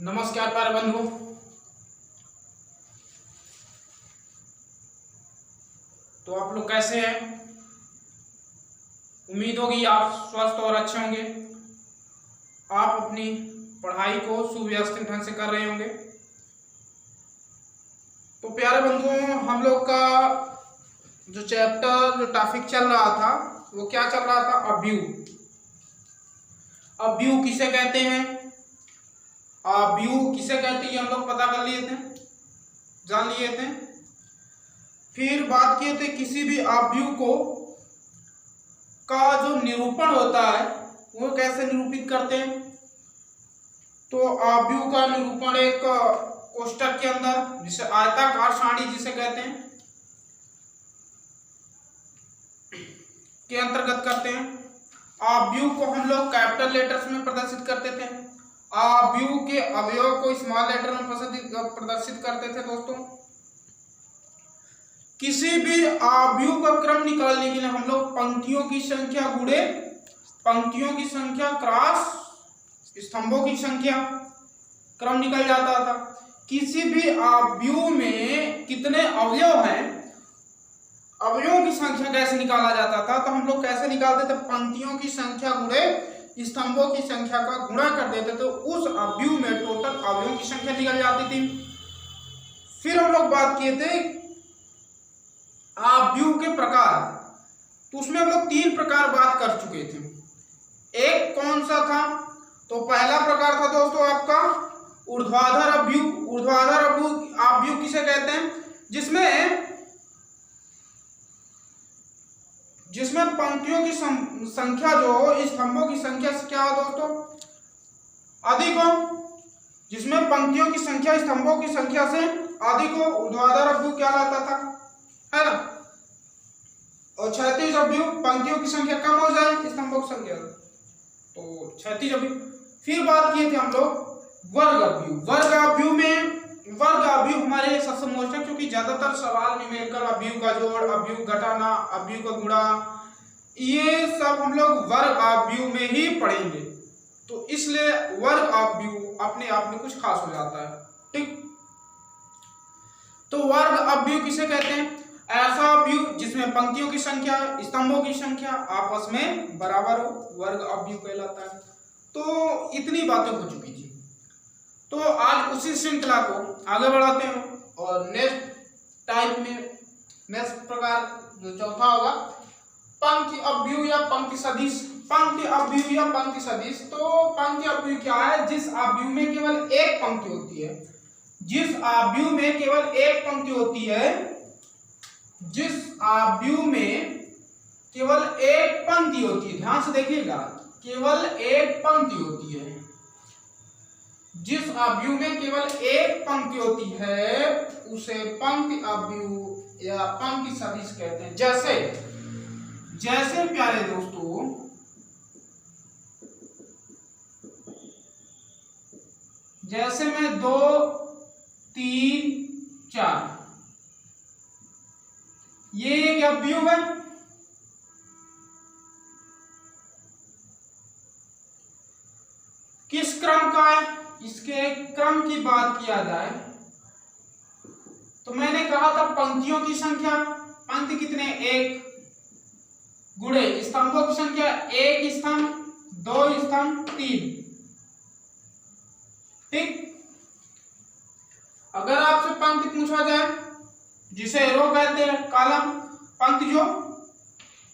नमस्कार प्यारे बंधु। तो आप लोग कैसे हैं? उम्मीद होगी आप स्वस्थ और अच्छे होंगे। आप अपनी पढ़ाई को सुव्यवस्थित ढंग से कर रहे होंगे। तो प्यारे बंधुओं, हम लोग का जो टॉपिक चल रहा था वो क्या चल रहा था? अव्यूह। अव्यूह किसे कहते हैं? अव्यूह किसे कहते हैं हम लोग पता कर लिए थे, जान लिए थे। फिर बात किए थे किसी भी अव्यूह को का जो निरूपण होता है वो कैसे निरूपित करते हैं। तो अव्यूह का निरूपण एक कोष्टक के अंदर, जिसे आयताकार सारणी जिसे कहते हैं, के अंतर्गत करते हैं। अव्यूह को हम लोग कैपिटल लेटर्स में प्रदर्शित करते थे। अव्यूह के अवयव को स्मॉल लेटर में प्रदर्शित करते थे। दोस्तों, किसी भी अव्यूह का क्रम निकालने के लिए हम लोग पंक्तियों की संख्या गुणे पंक्तियों की संख्या क्रॉस स्तंभों की संख्या क्रम निकल जाता था। किसी भी अव्यूह में कितने अवयव हैं, अवयवों की संख्या कैसे निकाला जाता था? तो हम लोग कैसे निकालते थे? पंक्तियों की संख्या गुणे स्तंभों की संख्या का गुणा कर देते तो उस अव्यूह में टोटल अवयवों की संख्या निकल जाती थी। फिर हम लोग बात किए थे अव्यूह के प्रकार। तो उसमें हम लोग 3 प्रकार बात कर चुके थे। एक कौन सा था? तो पहला प्रकार था दोस्तों आपका ऊर्ध्वाधर अव्यूह। ऊर्ध्वाधर अव्यूह किसे कहते हैं? जिसमें पंक्तियों की संख्या जो स्तंभों की संख्या से क्या हो दोस्तों? अधिक हो। जिसमें पंक्तियों की संख्या स्तंभों की संख्या से अधिक हो, ऊर्ध्वाधर अव्यूह क्या लाता था, है ना। और क्षैतिज अव्यूह, पंक्तियों की संख्या कम हो जाए स्तंभों की संख्या, तो क्षैतिज अव्यूह। फिर बात किए थे हम लोग वर्ग अव्यूह। वर्ग अव्यूह हमारे सबसे मोस्ट है, क्योंकि ज्यादातर सवाल न्यूमेरिकल अव्यूह का जोड़, अव्यूह घटाना, अव्यूह का गुणा, ये सब हम लोग वर्ग अव्यूह में ही पढ़ेंगे। तो इसलिए वर्ग अव्यूह अपने आप में कुछ खास हो जाता है। ठीक, तो वर्ग अव्यूह किसे कहते हैं? ऐसा अव्यूह जिसमें पंक्तियों की संख्या स्तंभों की संख्या आपस में बराबर हो, वर्ग अव्यूह कहलाता है। तो इतनी बातें हो चुकी थी। तो आज उसी श्रृंखला को आगे बढ़ाते हैं और नेक्स्ट प्रकार जो चौथा होगा पंक्ति अव्यूह या पंक्ति सदिश। पंक्ति अव्यूह या पंक्ति सदिश। तो पंक्ति अव्यूह क्या है? जिस अव्यूह में केवल एक पंक्ति होती है। जिस अव्यूह में केवल एक पंक्ति होती है, जिस अव्यूह में केवल एक पंक्ति होती है, ध्यान से देखिएगा, केवल एक पंक्ति होती है। जिस अव्यूह में केवल एक पंक्ति होती है उसे पंक्ति अव्यूह या पंक्ति सदिश कहते हैं। जैसे प्यारे दोस्तों, जैसे में 2 3 4, ये एक अव्यूह है। किस क्रम का है? इसके क्रम की बात किया जाए तो मैंने कहा था पंक्तियों की संख्या, पंक्ति कितने? 1 गुणे स्तंभों की संख्या 1 स्तंभ, 2 स्तंभ, 3। ठीक, अगर आपसे पंक्ति पूछा जाए, जिसे रो कहते हैं, कॉलम, पंक्ति जो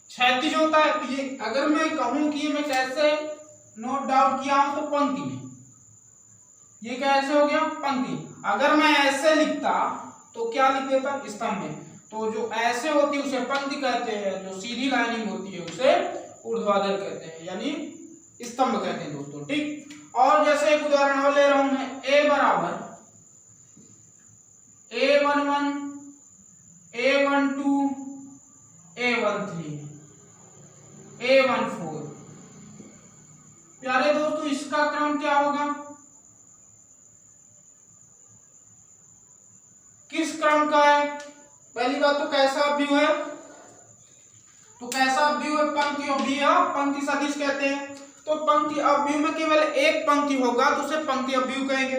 क्षैतिज होता है, तो ये अगर मैं कहूं कि मैं कैसे नोट डाउन किया हूं, तो पंक्ति में ये कैसे हो गया? पंक्ति। अगर मैं ऐसे लिखता तो क्या लिख देता? स्तंभ में। तो जो ऐसे होती है उसे पंक्ति कहते हैं, जो सीधी लाइनिंग होती है उसे ऊर्ध्वाधर कहते हैं, यानी स्तंभ कहते हैं दोस्तों। ठीक, और जैसे एक उदाहरण और ले रहा हूं मैं, A बराबर A11 A12 A13 A14। प्यारे दोस्तों, इसका क्रम क्या होगा? किस क्रम का है? पहली बात तो कैसा अव्यूह है? तो कैसा अव्यूह है? पंक्ति अव्यूह या पंक्ति सदिश कहते हैं। तो पंक्ति अव्यूह में केवल एक पंक्ति होगा तो उसे पंक्ति अव्यूह कहेंगे।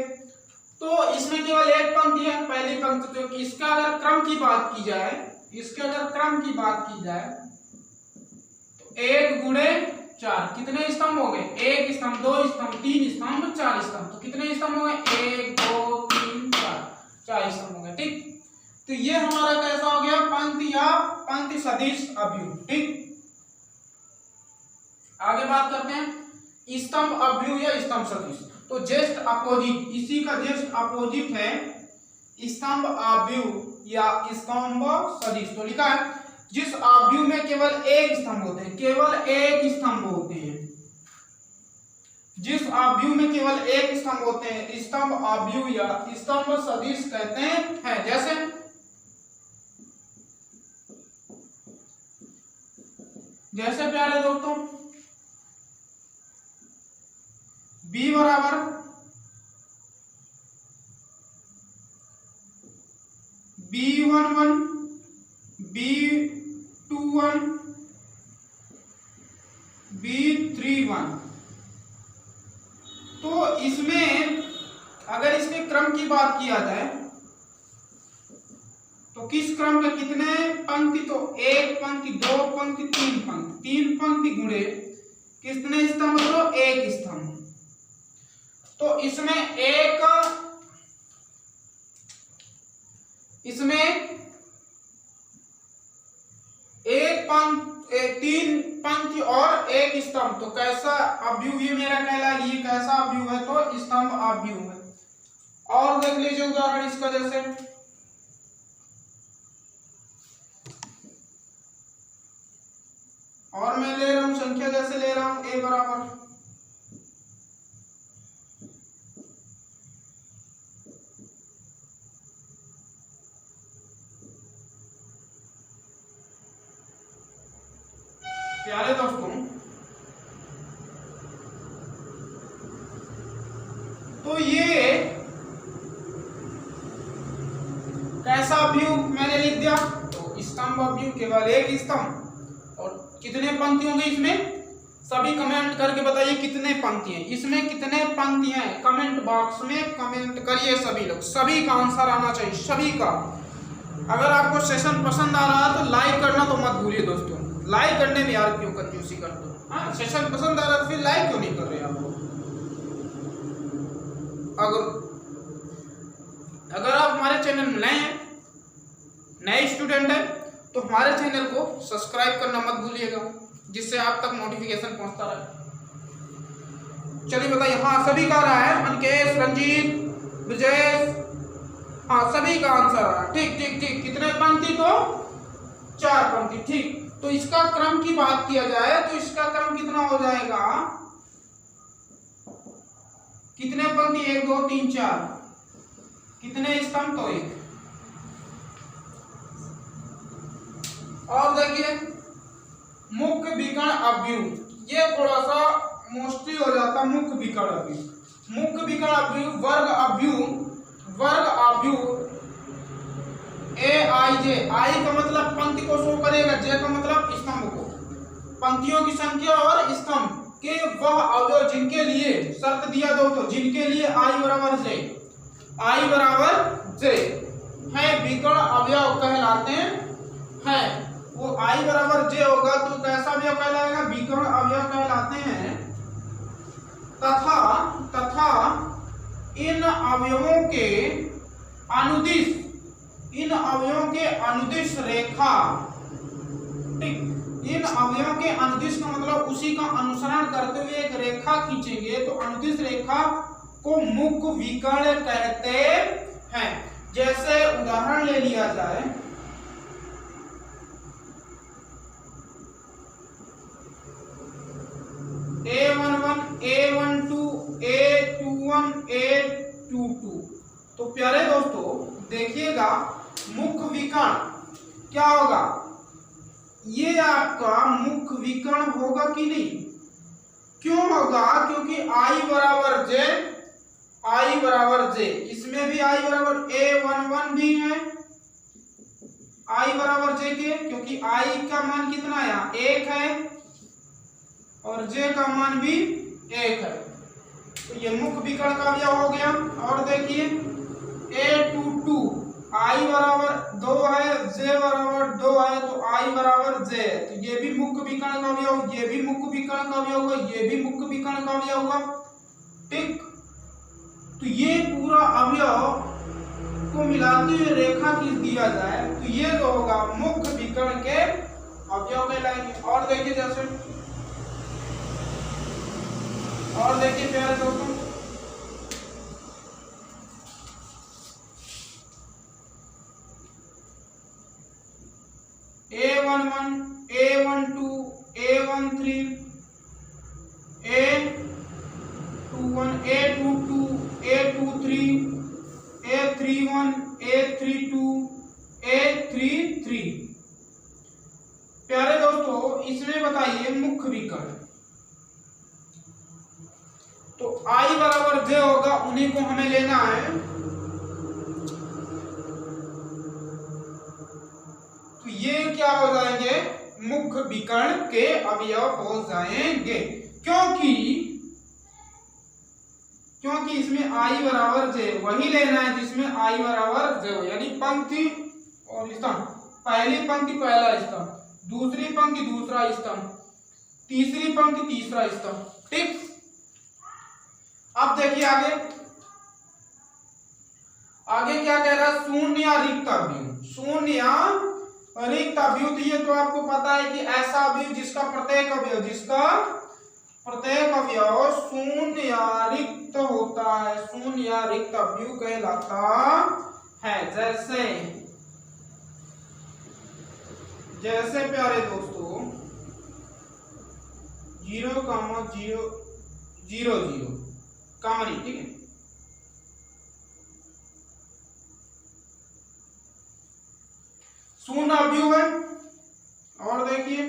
तो इसमें केवल एक पंक्ति है, पहली पंक्ति, जो कि इसका अगर क्रम की बात की जाए, इसके अगर क्रम की बात की जाए तो 1 गुणे 4 कितने स्तंभ हो गए? 1 स्तंभ, 2 स्तंभ, 3 स्तंभ, 4 स्तंभ। तो कितने स्तंभ हो गए? 1 2 3 4 स्तंभ हो गए। ठीक, तो ये हमारा कैसा हो गया? पंक्ति या पंक्ति सदिश अवयव। ठीक, आगे बात करते हैं स्तंभ अवयव या स्तंभ सदिश। तो जस्ट अपोजिट, इसी का जस्ट अपोजिट है स्तंभ अवयव या स्तंभ सदिश। तो लिखा है जिस अवयव में केवल एक स्तंभ होते हैं, केवल एक स्तंभ होते हैं, जिस अवयव में केवल एक स्तंभ होते हैं, स्तंभ अवयव या स्तंभ सदिश कहते हैं। जैसे प्यारे दोस्तों b बराबर B11 B21 B31। तो इसमें अगर इसके क्रम की बात किया जाए तो किस क्रम में कितने पंक्ति? तो 1 पंक्ति, 2 पंक्ति, 3 पंक्ति, 3 पंक्ति गुणे कितने स्तंभ? तो 1 स्तंभ। तो इसमें एक पंक्ति, 3 पंक्ति और 1 स्तंभ। तो कैसा अवयव ये मेरा कहलाएगा? ये कैसा अवयव है? तो स्तंभ अवयव है। और देख लीजिए उदाहरण इसका, जैसे और मैं ले रहा हूं संख्या, जैसे ले रहा हूं a बराबर प्यारे दोस्तों, तो ये कैसा अवयव मैंने लिख दिया? तो स्तंभ अवयव, केवल एक स्तंभ। और कितने पंक्ति होंगे इसमें? सभी कमेंट करके बताइए कितने पंक्ति हैं इसमें, कितने पंक्ति हैं? कमेंट बॉक्स में कमेंट करिए सभी लोग, सभी का आंसर आना चाहिए, सभी का। अगर आपको सेशन पसंद आ रहा है तो लाइक करना तो मत भूलिए दोस्तों। लाइक करने में यार क्यों कंजूसी करते हो? हाँ, सेशन पसंद आ रहा है तो फिर लाइक क्यों नहीं कर रहे आप लोग? अगर आप हमारे चैनल में नए हैं, नए स्टूडेंट हैं, तो हमारे चैनल को सब्सक्राइब करना मत भूलिएगा, जिससे आप तक नोटिफिकेशन पहुंचता रहे। चलिए बताइए। हाँ, सभी का रहा है, अनकेश, रंजीत, ब्रजेश, हाँ सभी का आंसर आ रहा है। ठीक ठीक ठीक, कितने पंक्ति? तो 4 पंक्ति। ठीक, तो इसका क्रम की बात किया जाए तो इसका क्रम कितना हो जाएगा? कितने पंक्ति? 1 2 3 4। कितने स्तंभ? तो 1। और देखिए मुख्य विकर्ण अवयव, ये थोड़ा सा मोस्टली हो जाता है। मुख्य विकर्ण अवयव, मुख्य विकर्ण अवयव, वर्ग अवयव, वर्ग अवयव ए आई जे। आई का मतलब पंक्ति को शो करेगा, जे का मतलब स्तंभ को। पंक्तियों की संख्या और स्तंभ के वह अवयव जिनके लिए शर्त दिया दो, तो जिनके लिए आई बराबर जे, आई बराबर जे है, विकर्ण अवयव कहलाते हैं। वो आई बराबर जे होगा तो कैसा अवयव कहलाएगा? विकर्ण अवयव कहलाते हैं। तथा इन अवयवों के अनुदिश, इन अवयवों के अनुदिश रेखा, ठीक, इन अवयवों के अनुदिश का मतलब उसी का अनुसरण करते हुए एक रेखा खींचेंगे, तो अनुदिश रेखा को मुख्य विकर्ण कहते हैं। जैसे उदाहरण ले लिया जाए, A11 A12 A21 A22। तो प्यारे दोस्तों देखिएगा, मुख्य विकर्ण क्या होगा? ये आपका मुख्य विकर्ण होगा कि नहीं? क्यों होगा? क्योंकि I बराबर जे, I बराबर जे, इसमें भी I बराबर A11 भी है, I बराबर जे के, क्योंकि I का मान कितना है? 1 है और जे का मान भी 1 है। तो ये मुख्य विकर्ण का अवयव हो गया। और देखिए A22 I बराबर 2 है, J बराबर 2 है, तो I बराबर J है। तो ये भी मुख्य विकर्ण का अवयव, ये भी मुख्य विकर्ण का अवयव हुआ, ये भी मुख्य विकर्ण का अवयव हुआ। ठीक, तो ये पूरा अवयव को मिलाते हुए रेखा खींच दिया जाए तो ये जो होगा मुख्य विकर्ण के अवयव कहलाएंगे। और देखिए जैसे, और देखिए प्यारे दोस्तों, A11, A12, A13, A21, A22, A23, A31, A32, A33। प्यारे दोस्तों, इसमें बताइए मुख्य विकर्ण, तो I बराबर J होगा, उन्हीं को हमें लेना है। तो ये क्या हो जाएंगे, मुख्य विकर्ण के अवयव हो जाएंगे, क्योंकि इसमें I बराबर J वही लेना है जिसमें I बराबर J हो, यानी पंक्ति और स्तंभ, पहली पंक्ति पहला स्तंभ, दूसरी पंक्ति दूसरा स्तंभ, तीसरी पंक्ति तीसरा स्तंभ। ठीक, अब देखिए आगे क्या कह रहा है, शून्य या रिक्त अवयव। शून्य या रिक्त अवयव, तो ये तो आपको पता है कि ऐसा अवयव जिसका प्रत्येक अवयव शून्य या रिक्त होता है, शून्य या रिक्त अवयव कहलाता है। जैसे प्यारे दोस्तों 0, 0, 0, 0 कॉमन, ठीक है। शून्य अवयव है। और देखिए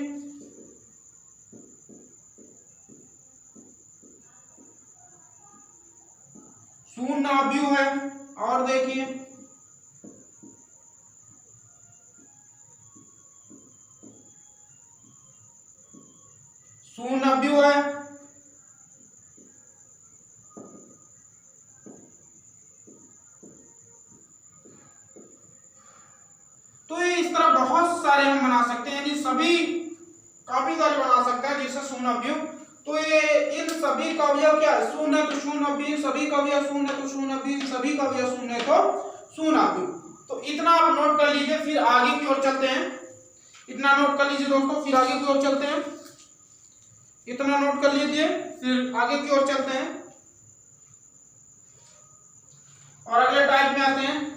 शून्य अवयव है, और देखिए शून्य अवयव है। तो इस तरह बहुत सारे हम बना सकते हैं, यानी सभी काफी सारे बना सकते हैं जिससे शून्य अवयव। तो ये इन सभी का अवयव क्या है, शून्य तो शून्य अवयव, सभी का अवयव शून्य तो शून्य अवयव, सभी का अवयव शून्य तो शून्य अवयव। तो इतना आप नोट कर लीजिए, फिर आगे की ओर चलते हैं। इतना नोट कर लीजिए दोस्तों, फिर आगे की ओर चलते हैं। इतना नोट कर लीजिए, फिर आगे की ओर चलते हैं और अगले टाइप में आते हैं।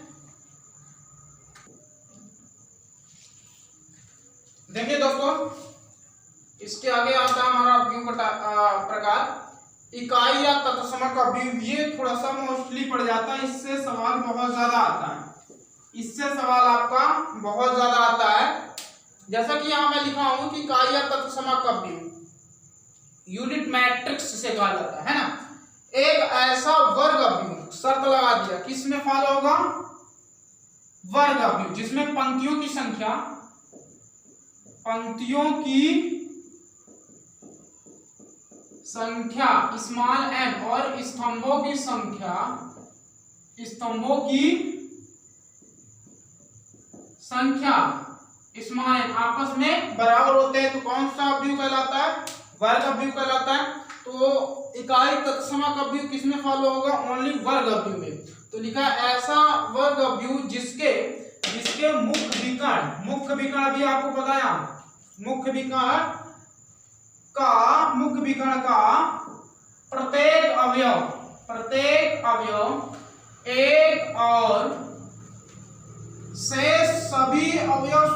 देखिए दोस्तों, इसके आगे आता है हमारा अवयव का प्रकार, इकाई या तत्समक अवयव। ये थोड़ा सा मोस्टली पड़ जाता है, इससे सवाल बहुत ज्यादा आता है, इससे सवाल आपका बहुत ज्यादा आता है। जैसा कि यहां मैं लिखा हूं कि इकाई या तत्समक अवयव यूनिट मैट्रिक्स से कहा जाता है ना। एक ऐसा वर्ग अवयव, शर्त लगा दिया, किसमें फॉलो होगा, वर्ग अवयव, जिसमें पंक्तियों की संख्या स्मॉल m और स्तंभों की संख्या स्मॉल m आपस में बराबर होते हैं, तो कौन सा अवयव कहलाता है, वर्ग अवयव कहलाता है। तो इकाई तत्समक अवयव किसमें फॉलो होगा, ओनली वर्ग अवयव में। तो लिखा ऐसा वर्ग अवयव जिसके मुख्य विकर्ण भी आपको बताया, मुख्य विकर्ण का प्रत्येक अवयव एक और शेष सभी अवयव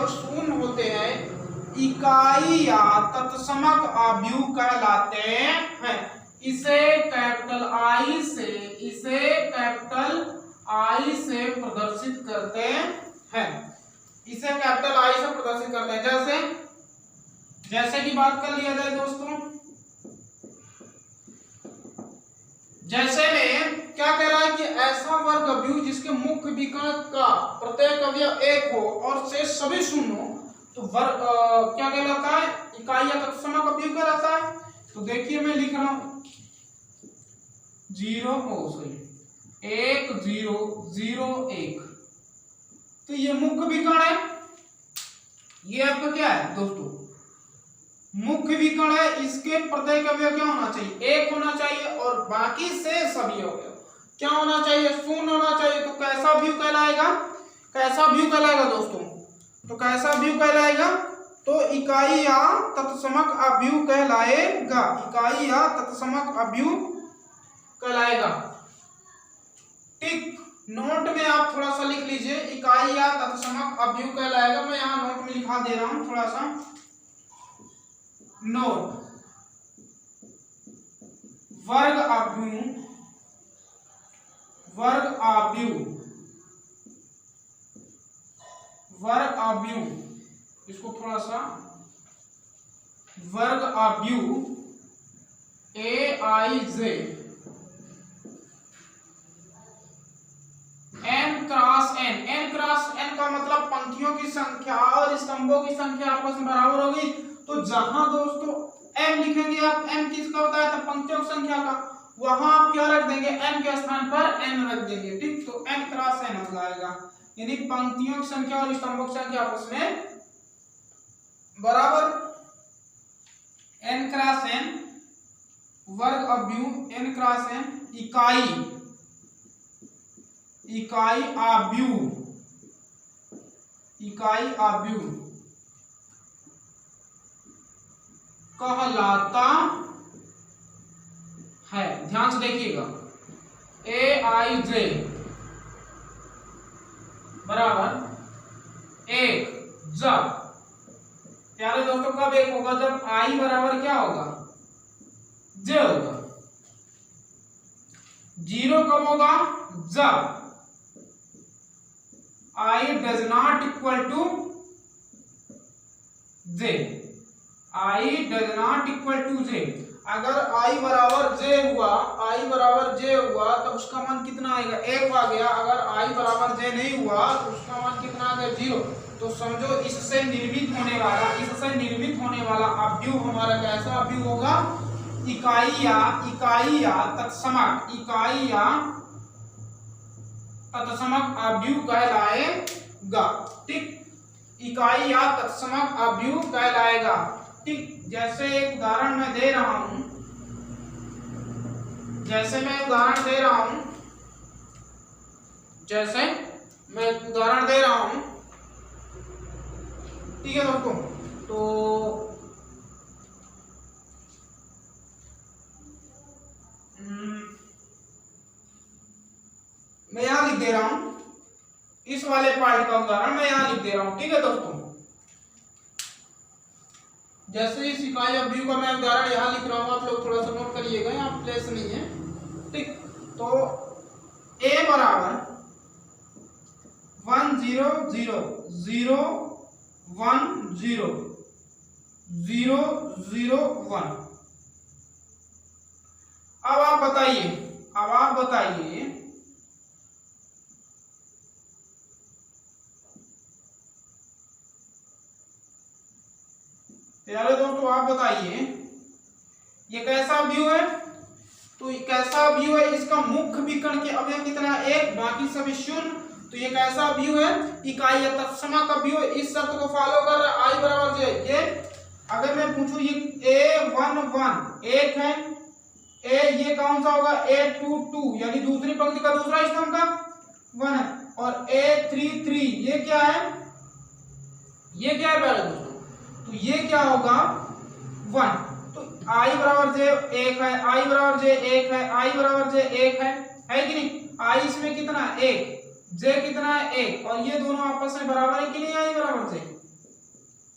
शून्य होते हैं, इकाई या तत्समक अवयव कहलाते हैं। इसे कैपिटल I से प्रदर्शित करते हैं, जैसे कि बात कर लिया जाए दोस्तों, जैसे में क्या कह रहा है कि ऐसा वर्ग अवयव जिसके मुख्य विकर्ण का प्रत्येक अवयव एक हो और शेष सभी शून्य हो, तो वर्ग क्या कहलाता है, इकाई या तत्समक अवयव कहलाता है। तो देखिए मैं लिख रहा हूं 0, 1 0 0 1। तो ये मुख्य विकर्ण है, ये आपका क्या है दोस्तों, मुख्य विकर्ण है। इसके प्रत्येक अवयव क्या होना चाहिए, 1 होना चाहिए, और बाकी से सभी अवयव क्या होना चाहिए, 0 होना चाहिए। तो कैसा व्यू कहलाएगा, कैसा व्यू कहलाएगा दोस्तों, तो कैसा व्यू कहलाएगा, तो इकाई या तत्समक अव्यूह कहलाएगा, इकाई या तत्समक अव्यूह कहलाएगा। ठीक, नोट में आप थोड़ा सा लिख लीजिए, इकाई या तत्समक अव्यूह कहलाएगा। मैं यहाँ नोट में लिखा दे रहा हूं थोड़ा सा नोट। वर्ग अव्यूह, वर्ग अव्यूह, वर्ग अव्यूह, इसको थोड़ा सा वर्ग अव्यूह AIJ n cross n, n cross n का मतलब पंक्तियों की संख्या और स्तंभों की संख्या आपस में बराबर होगी। तो जहां दोस्तों m लिखेंगे आप, m किसका होता है, तो पंक्तियों की संख्या का, वहां आप क्या रख देंगे, m के स्थान पर n रख देंगे। ठीक, तो n क्रॉस n हो जाएगा, यानी पंक्तियों की संख्या और स्तंभों की संख्या आपस में बराबर। n क्रॉस n वर्ग अव्यूह, n क्रॉस n इकाई, इकाई अव्यूह, इकाई अव्यूह कहलाता है। ध्यान से देखिएगा, AIJ बराबर 1 जब, प्यारे दोस्तों कब 1 होगा, जब I बराबर क्या होगा, J होगा। 0 कब होगा, जब I does not equal to J, I does not equal to J। अगर I बराबर J हुआ, I बराबर J हुआ तो उसका मान कितना आएगा, 1 आ गया। अगर I बराबर J नहीं हुआ तो उसका मान कितना आ गया, 0। तो समझो इससे निर्मित होने वाला, इससे निर्मित होने वाला अव्यूह हमारा कैसा अव्यूह होगा, इकाई या तत्समक, इकाई या तत्समक अव्यूह कहलाएगा। ठीक, इकाई या तत्समक अव्यूह कहलाएगा। ठीक, जैसे एक उदाहरण मैं दे रहा हूं, जैसे मैं उदाहरण दे रहा हूं, जैसे मैं उदाहरण दे रहा हूं, ठीक है दोस्तों। तो मैं यहां लिख दे रहा हूं, इस वाले पार्ट का उदाहरण मैं यहां लिख दे रहा हूं। ठीक है दोस्तों, जैसे इस इकाई अव्यूह का मैं उदाहरण यहां लिख रहा हूं, आप लोग थोड़ा सा नोट करिएगा, यहाँ प्लेस नहीं है। ठीक, तो A बराबर 1 0 0 0 1 0 0 0 1। अब आप बताइए, अब आप बताइए प्यारे दोस्तों, आप बताइए ये कैसा व्यू है, तो ये कैसा व्यू है, इसका मुख्य विकर्ण के अवयव कितना है, 1, बाकी सभी 0। तो ये कैसा व्यू है, इकाई या तत्समक का व्यू है, इस शर्त को फॉलो कर रहा है, I बराबर J। ये अगर मैं पूछूं, ये A1 1 1 है, A ये कौन सा होगा, A2 2 यानी दूसरी पंक्ति का दूसरा स्तंभ का 1 है, और A3 3 ये क्या है, ये क्या है प्यारे दोस्तों, तो ये क्या होगा 1। तो I बराबर J 1 है, I बराबर J 1 है, I बराबर J 1 है कि नहीं। I इसमें कितना है 1, J कितना है 1, और ये दोनों आपस में बराबर है कि नहीं, I बराबर J।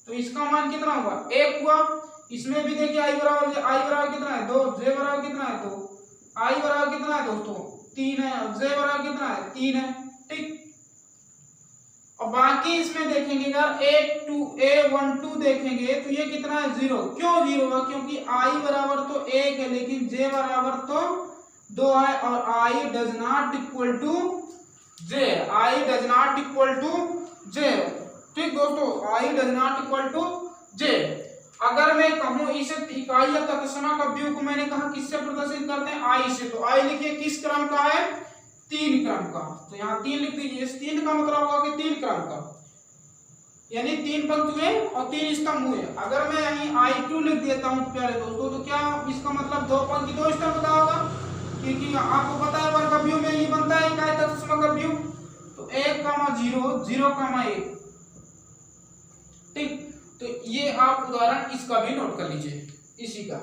तो इसका मान कितना हुआ, 1 हुआ। इसमें भी देखिए I बराबर J, I बराबर कितना है 2, J बराबर कितना है 2, I बराबर कितना है दोस्तों 3 है, और J बराबर कितना है 3 है। ठीक, और बाकी इसमें देखेंगे अगर A12 देखेंगे तो ये कितना है 0। क्यों 0 होगा, क्योंकि I बराबर तो 1 है, लेकिन J बराबर तो 2 है, और I does not equal to J, I does not equal to J। ठीक दोस्तों, I does not equal to J। अगर मैं कहूं इस इकाई या तत्समक अव्यूह को मैंने कहा किससे प्रदर्शित करते हैं, I से, तो I लिखिए किस क्रम का है, 3 क्रम का। तो यहाँ 3 लिख दीजिए। इस 3 का मतलब होगा कि 3 क्रम का, यानी 3 पंक्ति हुए और 3 स्तंभ हुए। अगर मैं यहीं I2 लिख देता हूँ प्यारे दोस्तों, तो क्या इसका मतलब 2 पंक्ति 2 स्तंभ का होगा, क्योंकि आपको पता है वर्गव्यूह में ये बनता है इकाई तत्व समग्रव्यूह। तो 1, 0, 0, 1। ठीक, तो ये आप उदाहरण इसका भी नोट कर लीजिए, इसी का,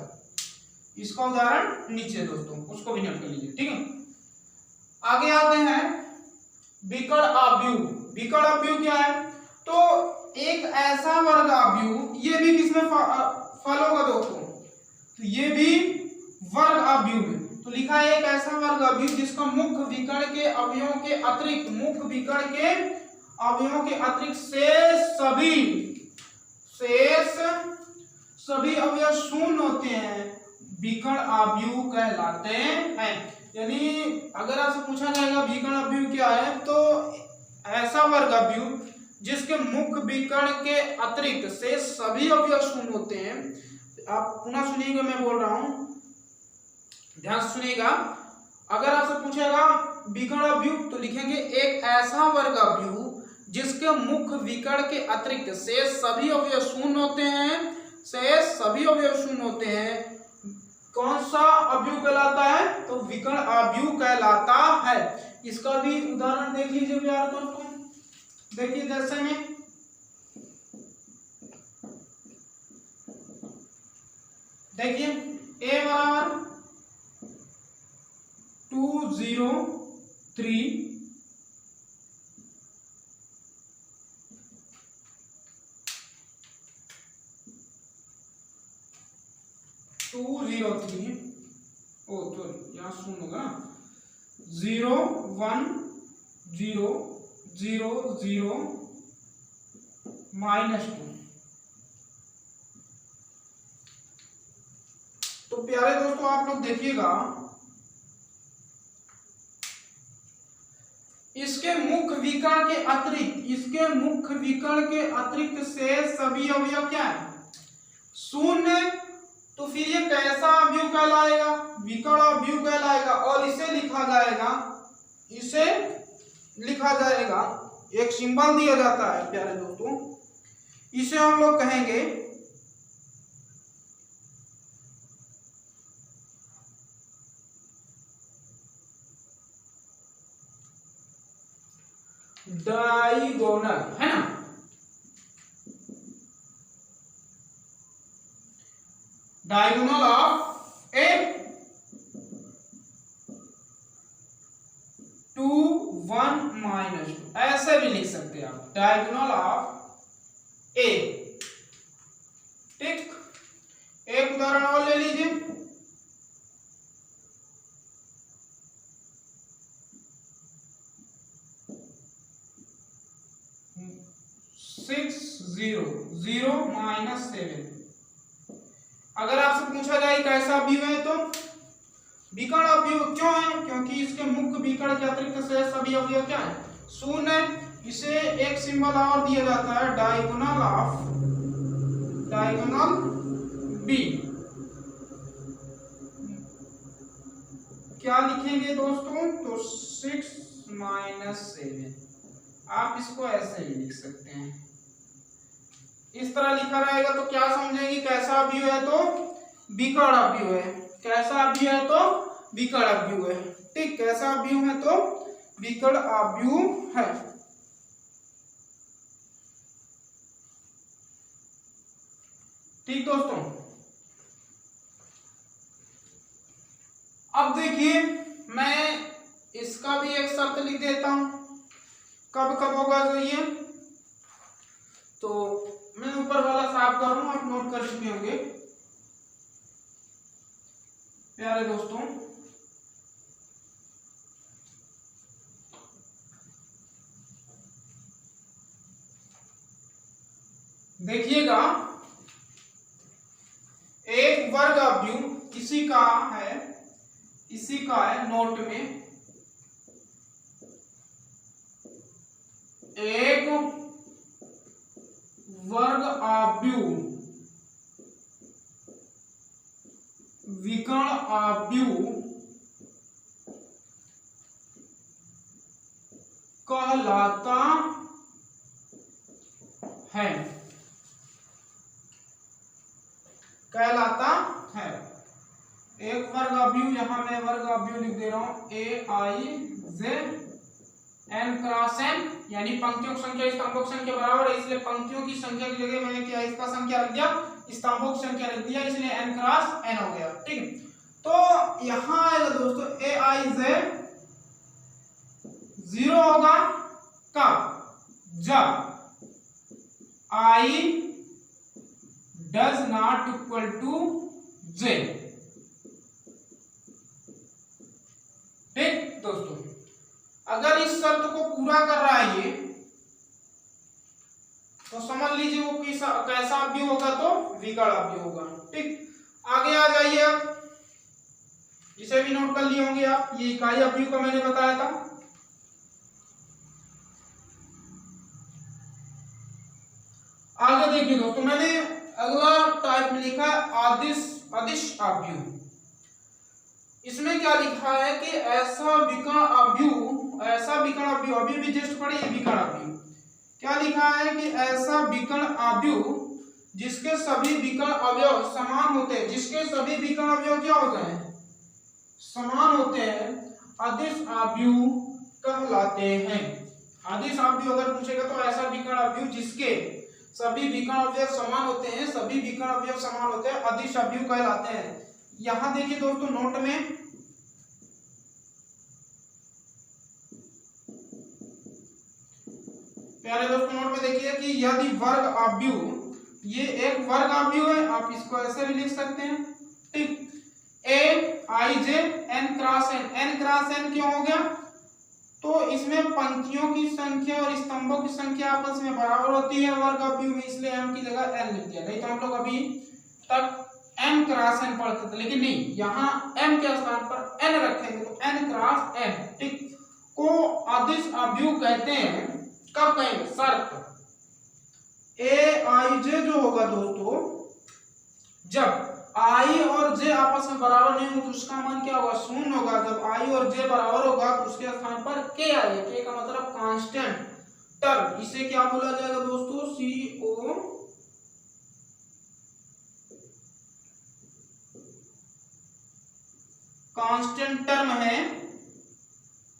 इसका उदाहरण नीचे दोस्तों, उसको भी नोट कर लीजिए। ठीक है, आगे आते हैं विकर्ण आव्यूह। विकर्ण आव्यूह क्या है? तो एक ऐसा वर्ग आव्यूह, ये भी किसमें फॉलो होगा दोस्तों, तो ये भी वर्ग आव्यूह में। तो लिखा है एक ऐसा वर्ग आव्यूह जिसका मुख्य विकर्ण के अवयवों के अतिरिक्त, मुख्य विकर्ण के अवयवों के अतिरिक्त शेष सभी अवयव शून्य होते हैं, विकर्ण आव्यूह कहलाते हैं। यानी अगर आपसे पूछा जाएगा विकर्ण आव्यूह क्या है, तो ऐसा वर्ग आव्यूह जिसके मुख्य विकर्ण के अतिरिक्त शेष सभी अवयव शून्य होते हैं। आप पुनः सुनिएगा, मैं बोल रहा हूं, ध्यान से सुनिएगा। अगर आपसे पूछेगा विकर्ण आव्यूह, तो लिखेंगे एक ऐसा वर्ग आव्यूह जिसके मुख्य विकर्ण के अतिरिक्त शेष सभी अवयव शून्य होते हैं, शेष सभी अवयव शून्य होते हैं। कौन सा आव्यूह कहलाता है? तो विकर्ण आव्यूह कहलाता है। इसका भी उदाहरण देख लीजिए प्यारे दोस्तों, देखिए जैसे में देखिए a बराबर 2, 0, 3, 2, 0, 3, ओ सॉरी यहाँ शून्य होगा ना, 0, 1, 0, 0, 0, -2। तो प्यारे दोस्तों आप लोग देखिएगा, इसके मुख्य विकर्ण के अतिरिक्त, इसके मुख्य विकर्ण के अतिरिक्त शेष सभी अवयव क्या है? शून्य। तो फिर ये कैसा अवयव कहलाएगा? विकर्ण अवयव कहलाएगा। और इसे लिखा जाएगा, इसे लिखा जाएगा, एक सिंबल दिया जाता है प्यारे दोस्तों, इसे हम लोग कहेंगे डायगोनल, है ना। डायगोनल ऑफ ए 2, 1, -2, ऐसे भी लिख सकते हैं आप, डायगोनल ऑफ ए। ठीक, एक उदाहरण और ले लीजिए। सिक्स, 0, 0, -7। अगर आपसे पूछा जाए कैसा अवयव है, तो विकर्ण अवयव क्यों है? क्योंकि इसके मुख्य विकर्ण के अतिरिक्त शेष सभी अवयव क्या है? शून्य। इसे एक सिंबल और दिया जाता है, डायगोनल ऑफ, डायगोनल बी। क्या लिखेंगे दोस्तों? तो 6, -7। आप इसको ऐसे ही लिख सकते हैं, इस तरह लिखा रहेगा। तो क्या समझेंगे कैसा अवयव है? तो विकर्ण अवयव है। कैसा अवयव है? तो विकर्ण अवयव है। ठीक, कैसा अवयव है? तो विकर्ण अवयव है। ठीक दोस्तों, अब देखिए मैं इसका भी एक शर्त लिख देता हूं, कब कब होगा तो ये, तो मैं ऊपर वाला साफ कर रहा हूं, आप नोट कर चुके होंगे प्यारे दोस्तों। देखिएगा, एक वर्ग अवयव किसी का है, इसी का है, नोट में एक वर्ग अवयव विकर्ण अवयव कहलाता है, कहलाता है। एक वर्ग अवयव, यहां मैं वर्ग अवयव लिख दे रहा हूं, ए I J N cross N, यानी पंक्तियों की संख्या स्तंभों की संख्या बराबर है, इसलिए पंक्तियों की संख्या की जगह मैंने क्या इसका संख्या रख दिया, स्तंभों की संख्या रख दिया, इसलिए एन क्रॉस एन हो गया। ठीक है, तो यहां आएगा दोस्तों ए आई जे 0 होगा कब, जब I does not equal to j। ठीक दोस्तों, अगर इस शर्त को पूरा कर रहा है ये, तो समझ लीजिए वो कैसा अवयव होगा, तो विकर्ण अवयव होगा। ठीक, आगे आ जाइए, अब इसे भी नोट कर लिए होंगे आप, ये इकाई अवयव का मैंने बताया था। आगे देखिए दोस्तों, मैंने अगला टाइप में लिखा अदिश अवयव। इसमें क्या लिखा है कि ऐसा विकर्ण अवयव, ऐसा विकर्ण अवयव, अभी भी जस्ट पढ़े विकर्ण अवयव, क्या लिखा है कि ऐसा विकर्ण अवयव जिसके सभी विकर्ण अवयव समान होते हैं, जिसके सभी विकर्ण अवयव क्या होते हैं, समान होते हैं, अदिश अवयव कहलाते हैं। अदिश अवयव अगर पूछेगा तो ऐसा विकर्ण अवयव जिसके सभी विकर्ण अवयव समान होते हैं, सभी विकर्ण अवयव समान होते हैं, अदिश अवयव कहलाते हैं। यहां देखिए दोस्तों नोट में, प्यारे दोस्तों नोट में देखिए कि यदि वर्ग अवयव, ये एक वर्ग अवयव है, आप इसको ऐसे भी लिख सकते हैं। ठीक, A I J N cross N, N cross N क्यों हो गया, तो इसमें पंक्तियों की संख्या और स्तंभों की संख्या आपस में बराबर होती है वर्ग अवयव में, इसलिए m की जगह n लिख दिया। नहीं तो हम लोग अभी तक m क्रॉस n पढ़ते थे, लेकिन नहीं, यहाँ m के स्थान पर n रखेंगे तो n क्रॉस n। ठीक, को अदिश अवयव कहते हैं, कब कहेंगे, शर्त ए आई जे जो होगा दोस्तों, जब आई और जे आपस में बराबर नहीं हो तो उसका मान क्या होगा, शून्य होगा। जब आई और जे बराबर होगा तो उसके स्थान पर के आएगा, के का मतलब कांस्टेंट टर्म, इसे क्या बोला जाएगा दोस्तों, सी ओ कांस्टेंट टर्म है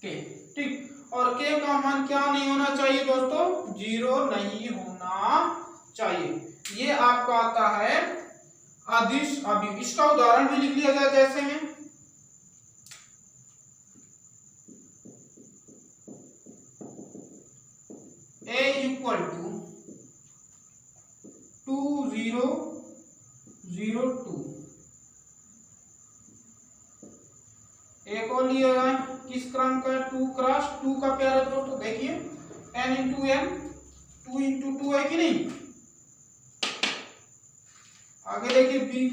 के। ठीक, और के का मान क्या नहीं होना चाहिए दोस्तों, 0 नहीं होना चाहिए। ये आपका आता है अदिश अवयव। इसका उदाहरण भी लिख लिया जाए, जैसे में a इक्वल टू 2 0 0 2। एक और लिया जाए, किस क्रम का, 2 क्रॉस 2 का प्यारा दोस्तों, देखिए n इंटू n, 2 इंटू 2 है कि नहीं। आगे देखिए b,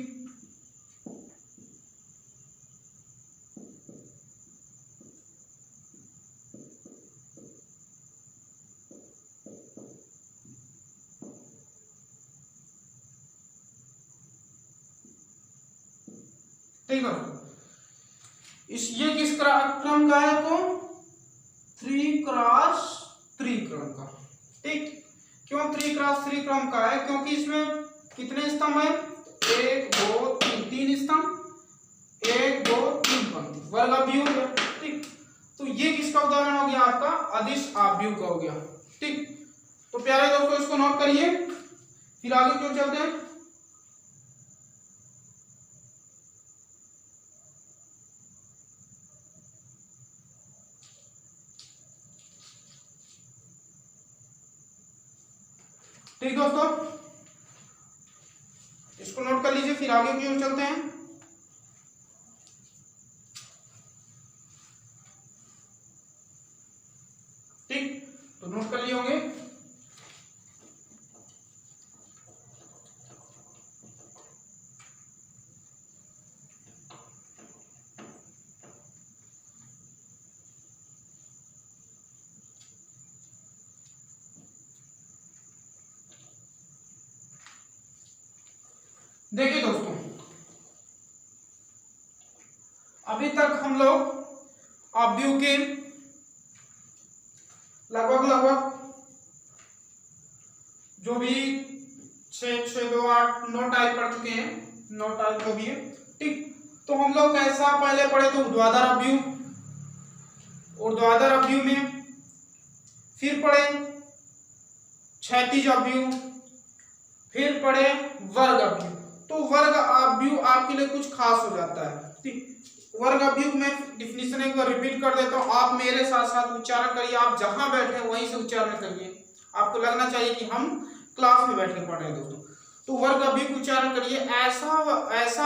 ठीक है, ये किस क्रम का है, तो 3 क्रॉस 3 क्रम का। ठीक, क्यों 3 क्रॉस 3 क्रम का है, क्योंकि इसमें कितने स्तंभ है, 1 2 3, 3 स्तंभ, 1 2 3 पंक्ति, वर्ग अवयव है। ठीक, तो ये किसका उदाहरण हो गया, आपका अदिश अवयव का हो गया। ठीक, तो प्यारे दोस्तों इसको नोट करिए, फिर आगे क्यों चलते हैं। ठीक दोस्तों, इसको नोट कर लीजिए, फिर आगे की ओर चलते हैं। ठीक, तो नोट कर लिए होंगे। देखिए दोस्तों, अभी तक हम लोग अवयव के लगभग जो भी 6, 9 टाइप पढ़ चुके हैं, 9 टाइप जो भी है, ठीक। तो हम लोग कैसा पहले पढ़े तो ऊर्ध्वाधर अवयव, ऊर्ध्वाधर अवयव में फिर पढ़े क्षैतिज अवयव, फिर पढ़े वर्ग अवयव। तो वर्ग अवयव आपके लिए कुछ खास हो जाता है, ठीक। वर्ग अवयव में डिफिनीशन एक बार रिपीट कर देता हूं, आप मेरे साथ साथ उच्चारण करिए, आप जहां बैठे वहीं से उच्चारण करिए, आपको लगना चाहिए कि हम क्लास में बैठ के पढ़ रहे हैं दोस्तों। तो वर्ग अवयव उच्चारण करिए, ऐसा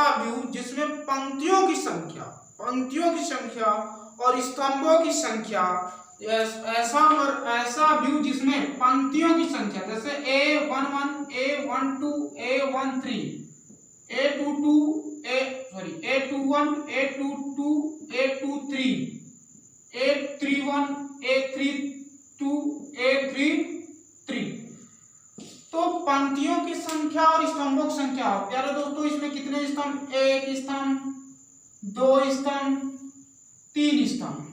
अवयव जिसमें पंक्तियों की संख्या और स्तंभों की संख्या, ऐसा अवयव जिसमें पंक्तियों की संख्या जैसे A11, A12, A13, A22, A21, A22, A23, A31, A32, A33। तो पंक्तियों की संख्या और स्तंभों की संख्या, प्यारे दोस्तों इसमें कितने स्तंभ, 1 स्तंभ, 2 स्तंभ, 3 स्तंभ।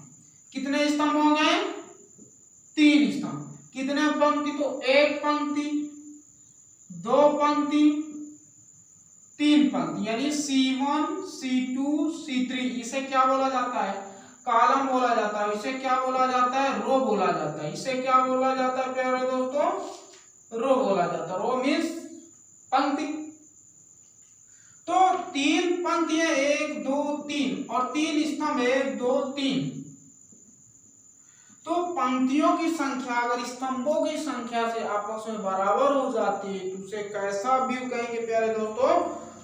कितने स्तंभ हो गए, 3 स्तंभ। कितने पंक्ति, तो 1 पंक्ति, 2 पंक्ति, 3 पंक्ति, यानी C1, C2, C3। इसे क्या बोला जाता है, कॉलम बोला जाता है। इसे क्या बोला जाता है, रो बोला जाता है। इसे क्या बोला जाता है प्यारे दोस्तों, रो बोला जाता है। रो मीन्स पंक्ति। तो 3 पंक्तियां 1, 2, 3 और 3 स्तंभ 1, 2, 3। तो पंक्तियों की संख्या अगर स्तंभों की संख्या से आपस में बराबर हो जाती है तो उसे कैसा अवयव कहेंगे प्यारे दोस्तों,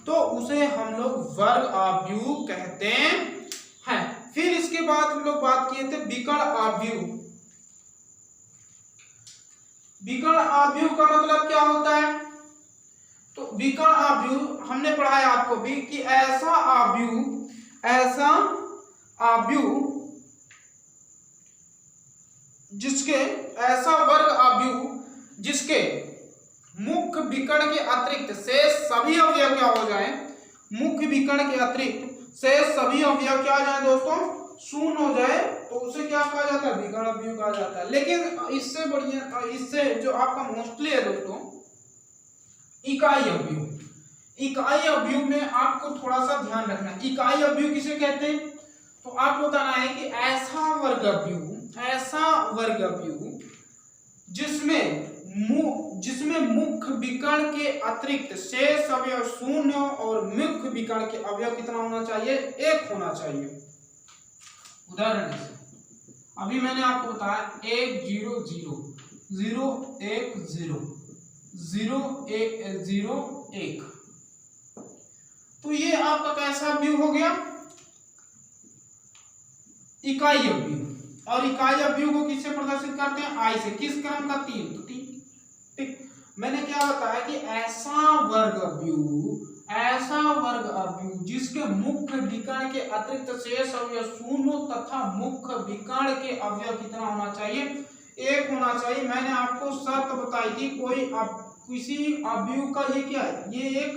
तो उसे हम लोग वर्ग अवयव कहते हैं। फिर इसके बाद हम लोग बात किए थे विकर्ण अवयव। विकर्ण अवयव का मतलब क्या होता है, तो विकर्ण अवयव हमने पढ़ाया आपको भी कि ऐसा अवयव जिसके, ऐसा वर्ग अवयव जिसके मुख्य विकर्ण के अतिरिक्त शेष सभी अवयव क्या हो जाए, मुख्य विकर्ण के अतिरिक्त शेष सभी अवयव क्या हो जाए दोस्तों, शून्य हो जाए, तो उसे क्या कहा जाता है, विकर्ण अवयव कहा जाता है। लेकिन इससे बढ़िया, इससे जो आपका मोस्टली है दोस्तों इकाई अवयव। इकाई अवयव में आपको थोड़ा सा ध्यान रखना है। इकाई अवयव किसे कहते हैं, तो आपको बताना है कि ऐसा वर्ग अवयव जिसमें मुख्य विकर्ण के अतिरिक्त शेष अवयव शून्य और मुख्य विकर्ण के अवयव कितना होना चाहिए, 1 होना चाहिए। उदाहरण जैसे अभी मैंने आपको बताया 1 0 0 0 1 0 0 1 0 1, तो ये आपका कैसा अवयव हो गया, इकाई अवयव। और इकाई अवयव को किससे प्रदर्शित करते हैं, आई से। किस क्रम का, 3, तो 3, ठीक। मैंने क्या बताया कि ऐसा वर्ग अवयव जिसके मुख्य विकर्ण के अतिरिक्त शेष अवयव शून्य तथा मुख्य विकर्ण के अवयव कितना होना चाहिए, 1 होना चाहिए। मैंने आपको शर्त बताई थी, किसी अवयव का ये क्या है, ये एक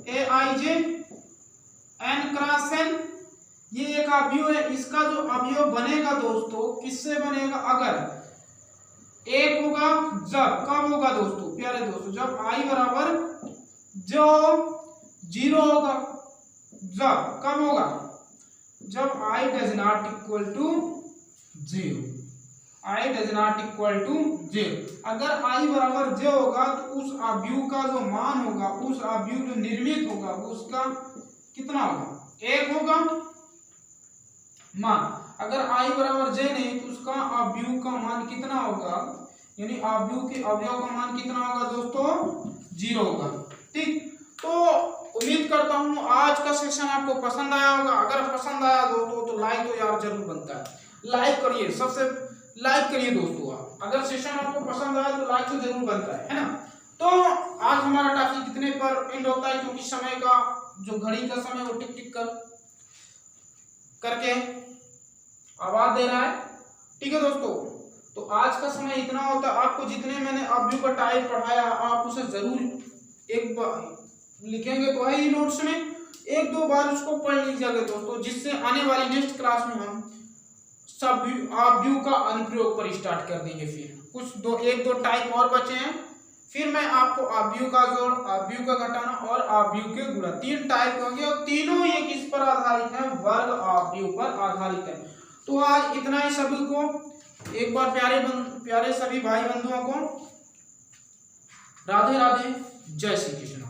Aij n क्रॉस n, ये एक अवयव है। इसका जो अवयव बनेगा दोस्तों किससे बनेगा, अगर 1 होगा, जब कब होगा दोस्तों, प्यारे दोस्तों जब i बराबर जो 0 होगा, जब कब होगा, जब i does not equal to 0, i does not equal to 0। अगर i बराबर 0 होगा तो उस अवयव का जो मान होगा, उस अवयव जो निर्मित होगा उसका कितना होगा, 1 होगा मान। अगर i बराबर j नहीं तो उसका अवयव का मान कितना होगा, यानी अवयव के अवयव का मान कितना होगा दोस्तों, 0 होगा, ठीक। तो उम्मीद करता हूं आज का सेशन आपको पसंद आया होगा। अगर पसंद आया दोस्तों तो लाइक तो यार जरूर बनता है, लाइक करिए, सबसे लाइक करिए दोस्तों। आप अगर सेशन आपको पसंद आया तो लाइक तो जरूर बनता है ना। तो आज हमारा टॉपिक कितने पर एंड होता है, क्योंकि समय का जो घड़ी का समय वो टिक टिक करके आवाज दे रहा है, ठीक है दोस्तों। तो आज का समय इतना होता है। आपको जितने मैंने अवयव का टाइप पढ़ाया आप उसे जरूर एक बार लिखेंगे तो है ही नोट्स में, 1-2 बार उसको पढ़ लीजिएगा दोस्तों, जिससे आने वाली नेक्स्ट क्लास में हम सब आव्यूह का अनुप्रयोग पर स्टार्ट कर देंगे। फिर कुछ एक दो टाइप और बचे हैं, फिर मैं आपको आव्यूह का जोड़, आव्यूह का घटाना और आव्यूह के गुणा, 3 टाइप होंगे और तीनों ये किस पर आधारित है, वर्ग आव्यूह पर आधारित है। तो आज इतना ही, सभी को एक बार प्यारे सभी भाई बंधुओं को राधे राधे, जय श्री कृष्ण।